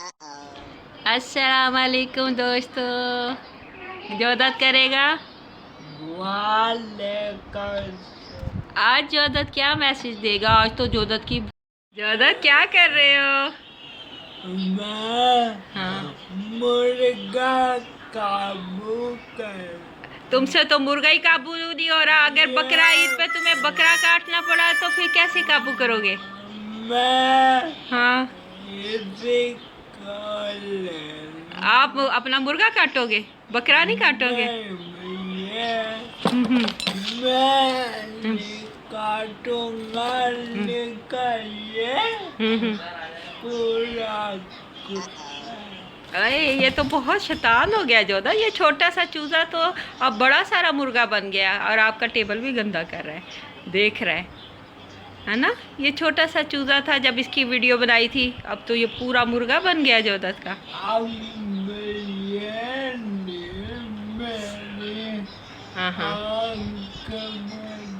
अस्सलाम वालेकुम दोस्तों। जोदत करेगा आज। जोदत क्या मैसेज देगा आज? तो जोदत की जोदत क्या कर रहे हो? हाँ, मुर्गा काबू कर। तुमसे तो मुर्गा ही काबू नहीं हो रहा। अगर बकरा ईद पे तुम्हें बकरा काटना पड़ा तो फिर कैसे काबू करोगे? मैं हाँ, इसे आप अपना मुर्गा काटोगे, बकरा नहीं काटोगे? हम्म, मैं काटूंगा निकालिए हम्म। पूरा अरे ये तो बहुत शैतान हो गया जोधा। ये छोटा सा चूजा तो अब बड़ा सारा मुर्गा बन गया और आपका टेबल भी गंदा कर रहा है, देख रहा है ना? ये छोटा सा चूजा था जब इसकी वीडियो बनाई थी, अब तो ये पूरा मुर्गा बन गया जोधत का। हाँ हाँ,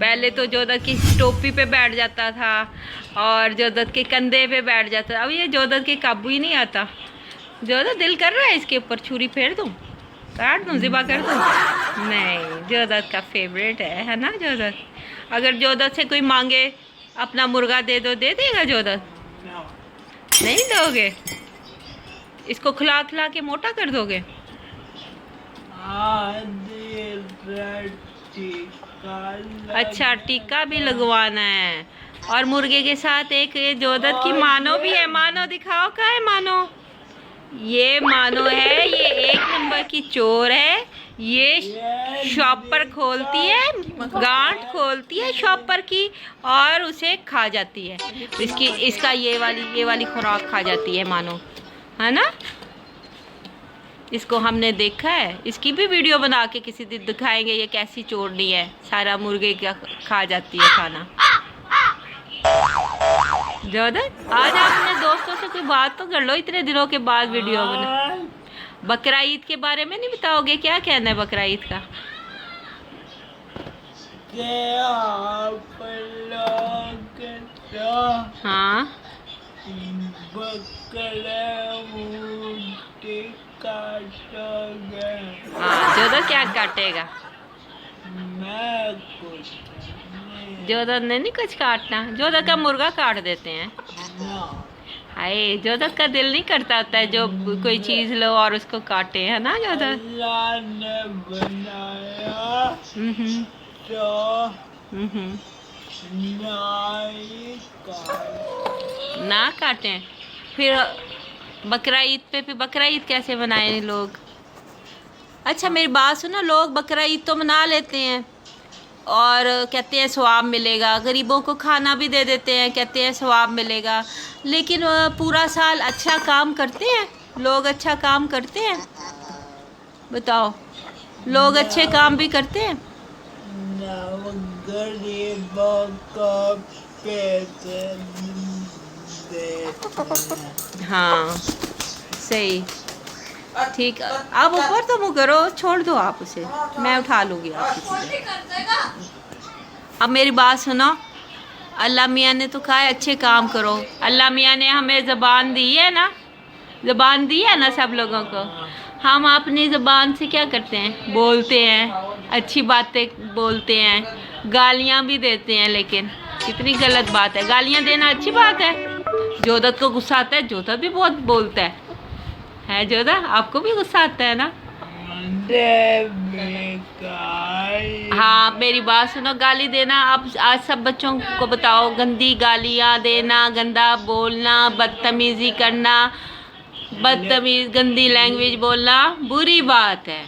पहले तो जोधत की टोपी पे बैठ जाता था और जोधत के कंधे पे बैठ जाता था। अब ये जोधत के काबू ही नहीं आता। जोधत दिल कर रहा है इसके ऊपर छुरी फेर दूं, काट दूं, ज़िबा कर दूं? नहीं, जोधत का फेवरेट है ना जोधत? अगर जोधत से कोई मांगे अपना मुर्गा दे दो, दे देगा जोधत? नहीं दोगे? इसको खिला खिला के मोटा कर दोगे? अच्छा, टीका भी लगवाना है। और मुर्गे के साथ एक ये जोधत की मानो भी है। मानो दिखाओ, कहाँ है मानो? ये मानो है, ये एक नंबर की चोर है। ये शॉप पर खोलती है, गांठ खोलती है शॉप पर की और उसे खा जाती है। इसका ये वाली खुराक खा जाती है मानो, है ना? इसको हमने देखा है, इसकी भी वीडियो बना के किसी दिन दिखाएंगे ये कैसी चोरनी है, सारा मुर्गे का खा जाती है खाना। जोधत, आज आप अपने दोस्तों से कोई बात तो कर लो, इतने दिनों के बाद वीडियो बना। बकरा ईद के बारे में नहीं बताओगे? क्या कहना है बकरा ईद का? हाँ, हाँ, जोधत क्या काटेगा? जोधत ने नहीं कुछ काटना। जोधत का मुर्गा काट देते हैं। हाय, जोधत का दिल नहीं करता होता है जो कोई चीज लो और उसको काटे, है ना जोधत? अल्लाह ने बनाया तो ना काटें। फिर बकरा ईद पे फिर बकरा ईद कैसे मनाएं लोग? अच्छा मेरी बात सुनो, लोग बकरा ईद तो मना लेते हैं और कहते हैं सवाब मिलेगा, गरीबों को खाना भी दे देते हैं, कहते हैं सवाब मिलेगा, लेकिन पूरा साल अच्छा काम करते हैं लोग? अच्छा काम करते हैं? बताओ, लोग अच्छे काम भी करते हैं? गरीबों को पैसे देते हैं। हाँ सही, ठीक। आप ऊपर तो मुँह करो, छोड़ दो आप उसे, मैं उठा लूँगी आपकी। अब मेरी बात सुनो, अल्लाह मियाँ ने तो कहा है अच्छे काम करो। अल्लाह मियाँ ने हमें ज़बान दी है ना, ज़बान दी है ना सब लोगों को। हम अपनी ज़बान से क्या करते हैं? बोलते हैं, अच्छी बातें बोलते हैं, गालियाँ भी देते हैं, लेकिन कितनी गलत बात है। गालियाँ देना अच्छी बात है? जोधत को गुस्सा आता है, जोधत भी बहुत बोलता है जोधत? आपको भी गुस्सा आता है ना? हाँ मेरी बात सुनो, गाली देना आप आज सब बच्चों को बताओ, गंदी गालियाँ देना, गंदा बोलना, बदतमीजी करना, बदतमीज गंदी लैंग्वेज बोलना बुरी बात है।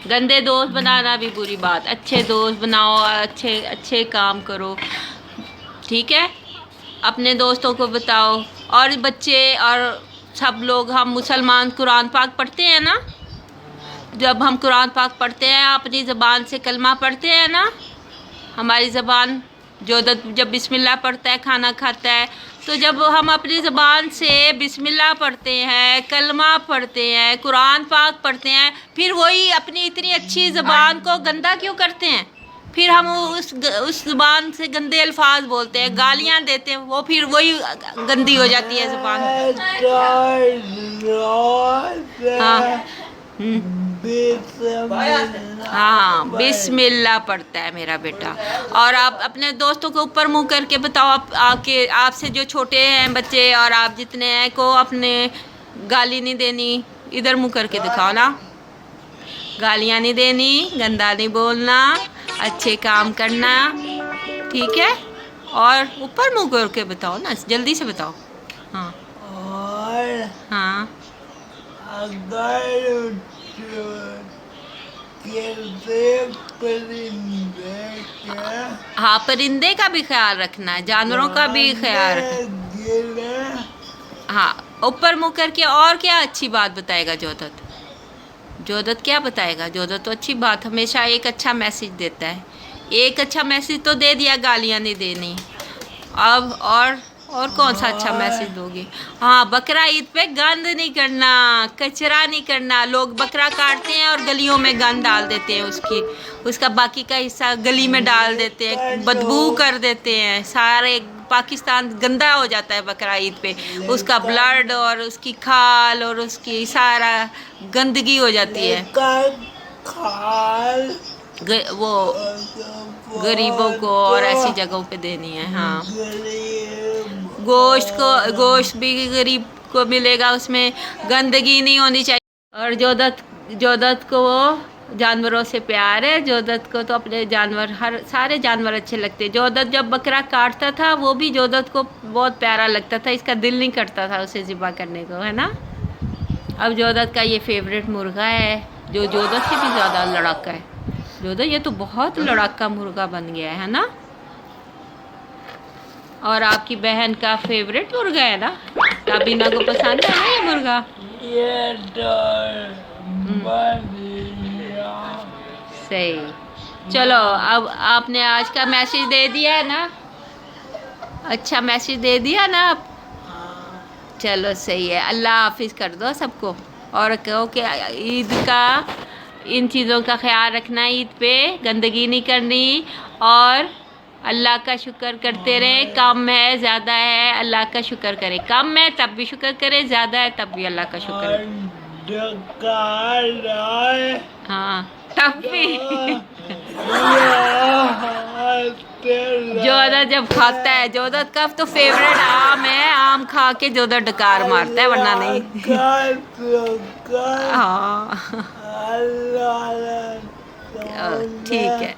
गंदे दोस्त बनाना भी बुरी बात। अच्छे दोस्त बनाओ, अच्छे अच्छे काम करो, ठीक है? अपने दोस्तों को बताओ। और बच्चे और सब लोग, हम मुसलमान कुरान पाक पढ़ते हैं ना? जब हम कुरान पाक पढ़ते हैं, अपनी ज़बान से कलमा पढ़ते हैं ना? हमारी ज़बान जब बिस्मिल्लाह पढ़ता है, खाना खाता है, तो जब हम अपनी ज़बान से बिस्मिल्लाह पढ़ते हैं, कलमा पढ़ते हैं, कुरान पाक पढ़ते हैं, फिर वही अपनी इतनी अच्छी ज़बान को गंदा क्यों करते हैं? फिर हम उस जुबान से गंदे अल्फाज बोलते हैं, गालियाँ देते हैं, वो फिर वही गंदी हो जाती है जुबान। हाँ हाँ, बिस्मिल्लाह पढ़ता है मेरा बेटा। और आप अपने दोस्तों के ऊपर मुंह करके बताओ, आपसे जो छोटे हैं बच्चे और आप जितने हैं को अपने गाली नहीं देनी, इधर मुंह करके दिखाओ ना, गालियाँ नहीं देनी, गंदा नहीं बोलना, अच्छे काम करना, ठीक है? और ऊपर मुंह करके बताओ ना, जल्दी से बताओ। हाँ और हाँ अगर कैसे परिंदे के हाँ, परिंदे का भी ख्याल रखना है, जानवरों का भी ख्याल रखना। गिरे हाँ, ऊपर मुंह करके। और क्या अच्छी बात बताएगा जोधत? जोधत क्या बताएगा? जोधत तो अच्छी बात, हमेशा एक अच्छा मैसेज देता है। एक अच्छा मैसेज तो दे दिया, गालियाँ नहीं देनी। अब और कौन सा अच्छा मैसेज दोगे? हाँ, बकरा ईद पे गंद नहीं करना, कचरा नहीं करना। लोग बकरा काटते हैं और गलियों में गंद डाल देते हैं, उसका बाकी का हिस्सा गली में डाल देते हैं, बदबू कर देते हैं, सारे पाकिस्तान गंदा हो जाता है बकरा ईद पे। उसका ब्लड और उसकी खाल और उसकी सारा गंदगी हो जाती है। खाल वो गरीबों को और ऐसी जगहों पे देनी है। हाँ, गोश्त भी गरीब को मिलेगा, उसमें गंदगी नहीं होनी चाहिए। और जोधत को वो जानवरों से प्यार है। जोधत को तो अपने जानवर, सारे जानवर अच्छे लगते हैं। जोधत जब बकरा काटता था वो भी जोधत को बहुत प्यारा लगता था, इसका दिल नहीं करता था उसे ज़िबा करने को, है ना? अब जोधत का ये फेवरेट मुर्गा है, जो जोधत से भी ज़्यादा लड़ाका है। जोधत ये तो बहुत लड़ाका मुर्गा बन गया है ना? और आपकी बहन का फेवरेट मुर्गा है ना? ताबीना को पसंद है ना ये मुर्गा? ये तो बढ़िया। सही। चलो, अब आपने आज का मैसेज दे दिया है ना? अच्छा मैसेज दे दिया ना आप? चलो सही है। अल्लाह हाफिज़ कर दो सबको और कहो कि ईद का इन चीज़ों का ख्याल रखना, ईद पे गंदगी नहीं करनी और अल्लाह का शुक्र करते रहे। कम है ज़्यादा है, अल्लाह का शुक्र करें। कम है तब भी शुक्र करें, ज़्यादा है तब भी अल्लाह का शुक्र करें। हाँ, तब भी जोधत जब खाता है, जोधत का तो फेवरेट आम है, आम खा के जोधत डकार मारता है, वरना नहीं। हाँ ठीक है।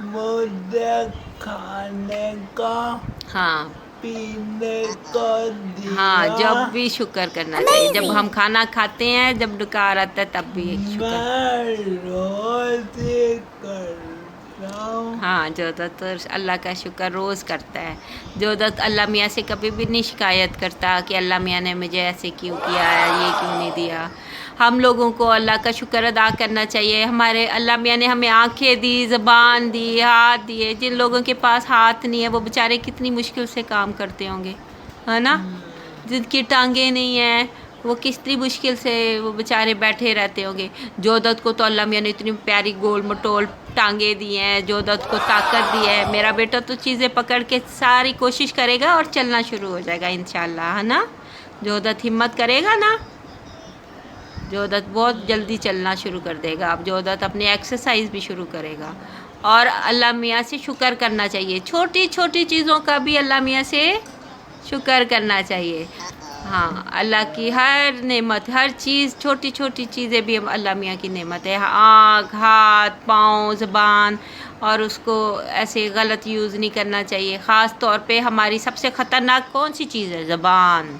मुझे खाने का हाँ पीने का दिया। हाँ, जब भी शुक्र करना चाहिए। जब हम खाना खाते हैं, जब डकार आता है तब भी शुक्र। मैं रोज ही करता हूँ। हाँ, जोधत तो अल्लाह का शुक्र रोज़ करता है। जोधत अल्लाह मियाँ से कभी भी नहीं शिकायत करता कि अल्लाह मियाँ ने मुझे ऐसे क्यों किया है, ये क्यों नहीं दिया। हम लोगों को अल्लाह का शुक्र अदा करना चाहिए। हमारे अल्लाह मियाँ ने हमें आंखें दी, ज़बान दी, हाथ दिए। जिन लोगों के पास हाथ नहीं है वो बेचारे कितनी मुश्किल से काम करते होंगे, है ना? जिनकी टांगें नहीं हैं वो कितनी मुश्किल से वो बेचारे बैठे रहते होंगे। जोधत को तो अल्लाह मियाँ ने इतनी प्यारी गोल मटोल टांगे दी हैं, जोधत को ताकत दी है। मेरा बेटा तो चीज़ें पकड़ के सारी कोशिश करेगा और चलना शुरू हो जाएगा इंशाल्लाह, है ना? जोधत हिम्मत करेगा ना, जोधत बहुत जल्दी चलना शुरू कर देगा। अब जोधत अपनी एक्सरसाइज भी शुरू करेगा। और अल्लाह मियाँ से शुक्र करना चाहिए, छोटी छोटी चीज़ों का भी अल्लाह मियाँ से शुक्र करना चाहिए। हाँ, अल्लाह की हर नेमत, हर चीज़, छोटी छोटी चीज़ें भी अल्लाह मियाँ की नेमत है। आँख, हाथ, पाँव, ज़बान, और उसको ऐसे गलत यूज़ नहीं करना चाहिए। ख़ास तौर पे हमारी सबसे ख़तरनाक कौन सी चीज़ है? ज़बान।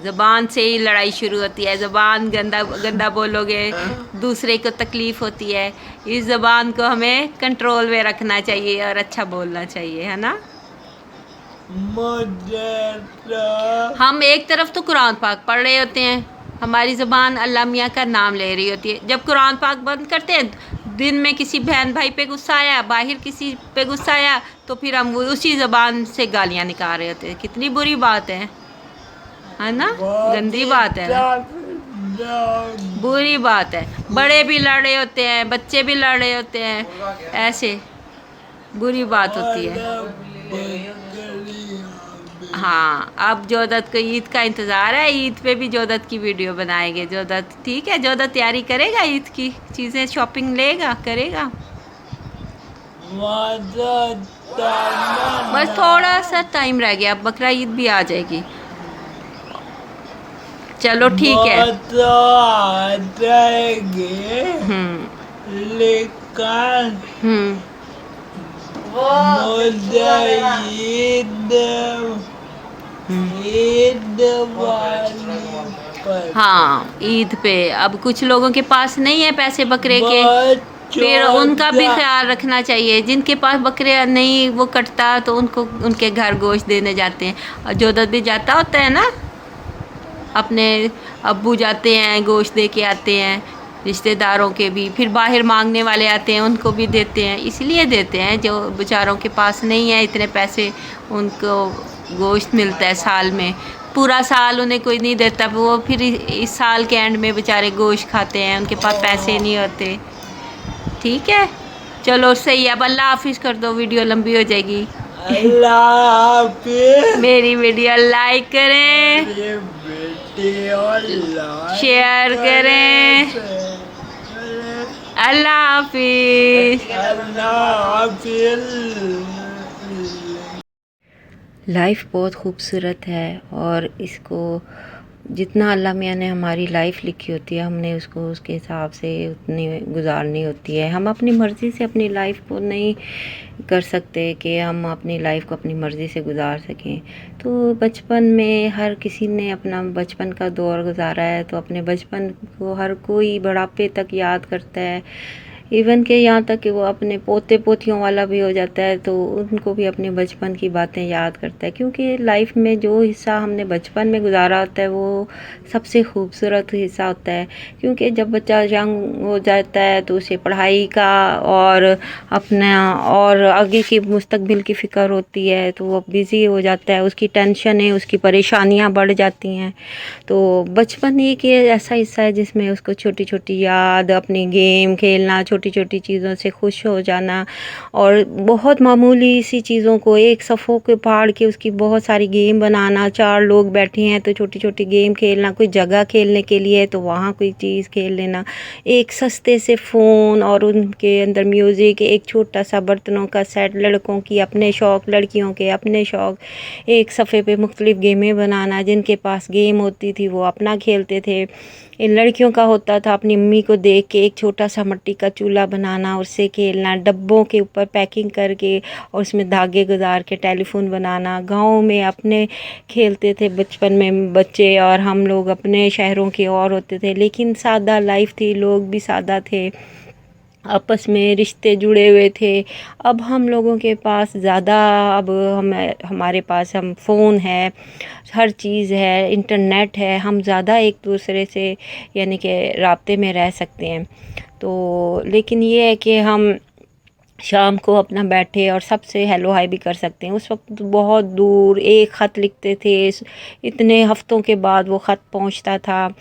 ज़बान से ही लड़ाई शुरू होती है। ज़बान गंदा बोलोगे दूसरे को तकलीफ़ होती है। इस ज़बान को हमें कंट्रोल में रखना चाहिए और अच्छा बोलना चाहिए, है ना? मुझे तो हम एक तरफ तो कुरान पाक पढ़ रहे होते हैं, हमारी ज़बान अल्लाह मियाँ का नाम ले रही होती है। जब कुरान पाक बंद करते हैं, दिन में किसी बहन भाई पे गुस्सा आया, बाहर किसी पे गुस्सा आया, तो फिर हम वो उसी ज़बान से गालियाँ निकाल रहे होते हैं। कितनी बुरी बात है ना? गंदी बात है ना? बुरी बात है। बड़े भी लड़ रहे होते हैं, बच्चे भी लड़ रहे होते हैं, ऐसे बुरी बात होती है। हाँ, अब जोदत को ईद का इंतज़ार है, ईद पे भी जोदत की वीडियो बनाएंगे। जोदत ठीक है, जोदत तैयारी करेगा, ईद की चीज़ें शॉपिंग लेगा, करेगा। बस थोड़ा सा टाइम रह गया, अब बकरा ईद भी आ जाएगी। चलो ठीक है। लेकिन हाँ, ईद पे अब कुछ लोगों के पास नहीं है पैसे बकरे के, फिर उनका भी ख्याल रखना चाहिए। जिनके पास बकरे नहीं वो कटता तो उनको उनके घर गोश्त देने जाते हैं। और जोदत भी जाता होता है ना, अपने अब्बू जाते हैं, गोश्त दे के आते हैं, रिश्तेदारों के भी, फिर बाहर मांगने वाले आते हैं उनको भी देते हैं। इसलिए देते हैं, जो बेचारों के पास नहीं है इतने पैसे, उनको गोश्त मिलता है साल में। पूरा साल उन्हें कोई नहीं देता, वो फिर इस साल के एंड में बेचारे गोश्त खाते हैं, उनके पास पैसे नहीं होते। ठीक है, चलो सही है। अब अल्लाह हाफिज़ कर दो, वीडियो लंबी हो जाएगी। मेरी वीडियो लाइक करें, शेयर करें। अल्लाह हाफिज़। लाइफ बहुत खूबसूरत है और इसको जितना अल्लाह मियाँ ने हमारी लाइफ लिखी होती है, हमने उसको उसके हिसाब से उतनी गुजारनी होती है। हम अपनी मर्ज़ी से अपनी लाइफ को नहीं कर सकते कि हम अपनी लाइफ को अपनी मर्ज़ी से गुजार सकें। तो बचपन में हर किसी ने अपना बचपन का दौर गुजारा है, तो अपने बचपन को हर कोई बुढ़ापे तक याद करता है। इवन के यहाँ तक कि वो अपने पोते पोतियों वाला भी हो जाता है तो उनको भी अपने बचपन की बातें याद करता है, क्योंकि लाइफ में जो हिस्सा हमने बचपन में गुजारा होता है वो सबसे खूबसूरत हिस्सा होता है। क्योंकि जब बच्चा यंग हो जाता है तो उसे पढ़ाई का और अपना और आगे की मुस्तकबिल की फ़िक्र होती है, तो वो बिज़ी हो जाता है, उसकी टेंशन है, उसकी परेशानियाँ बढ़ जाती हैं। तो बचपन एक ऐसा हिस्सा है जिसमें उसको छोटी छोटी याद, अपनी गेम खेलना, छोटी छोटी चीज़ों से खुश हो जाना, और बहुत मामूली सी चीज़ों को एक सफ़ों के फाड़ के उसकी बहुत सारी गेम बनाना। 4 लोग बैठे हैं तो छोटी छोटी गेम खेलना, कोई जगह खेलने के लिए तो वहाँ कोई चीज़ खेल लेना, एक सस्ते से फ़ोन और उनके अंदर म्यूज़िक, एक छोटा सा बर्तनों का सेट, लड़कों की अपने शौक़, लड़कियों के अपने शौक़, एक सफ़े पे मुख्तलिफ़ गेमें बनाना। जिनके पास गेम होती थी वो अपना खेलते थे। इन लड़कियों का होता था अपनी मम्मी को देख के एक छोटा सा मिट्टी का चूल्हा बनाना, उससे खेलना, डब्बों के ऊपर पैकिंग करके और उसमें धागे गुजार के टेलीफोन बनाना। गांव में अपने खेलते थे बचपन में बच्चे, और हम लोग अपने शहरों के और होते थे। लेकिन सादा लाइफ थी, लोग भी सादा थे, आपस में रिश्ते जुड़े हुए थे। अब हम लोगों के पास ज़्यादा, अब हमारे पास हम फ़ोन है, हर चीज़ है, इंटरनेट है, हम ज़्यादा एक दूसरे से यानी कि राब्ते में रह सकते हैं। तो लेकिन ये है कि हम शाम को अपना बैठे और सबसे हेलो हाय भी कर सकते हैं। उस वक्त बहुत दूर एक ख़त लिखते थे, इतने हफ्तों के बाद वो ख़त पहुंचता था,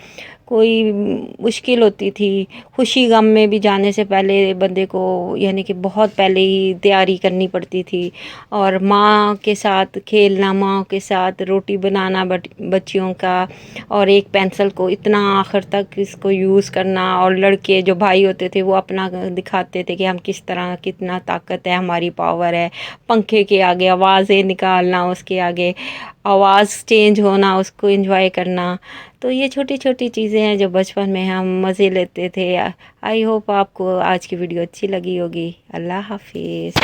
कोई मुश्किल होती थी। खुशी गम में भी जाने से पहले बंदे को यानी कि बहुत पहले ही तैयारी करनी पड़ती थी। और माँ के साथ खेलना, माँ के साथ रोटी बनाना बच्चियों का, और एक पेंसिल को इतना आखिर तक इसको यूज़ करना। और लड़के जो भाई होते थे वो अपना दिखाते थे कि हम किस तरह, कितना ताकत है, हमारी पावर है। पंखे के आगे आवाज़ें निकालना, उसके आगे आवाज़ चेंज होना, उसको एंजॉय करना। तो ये छोटी छोटी चीज़ें हैं जो बचपन में हम मज़े लेते थे। आई होप आपको आज की वीडियो अच्छी लगी होगी। अल्लाह हाफिज़।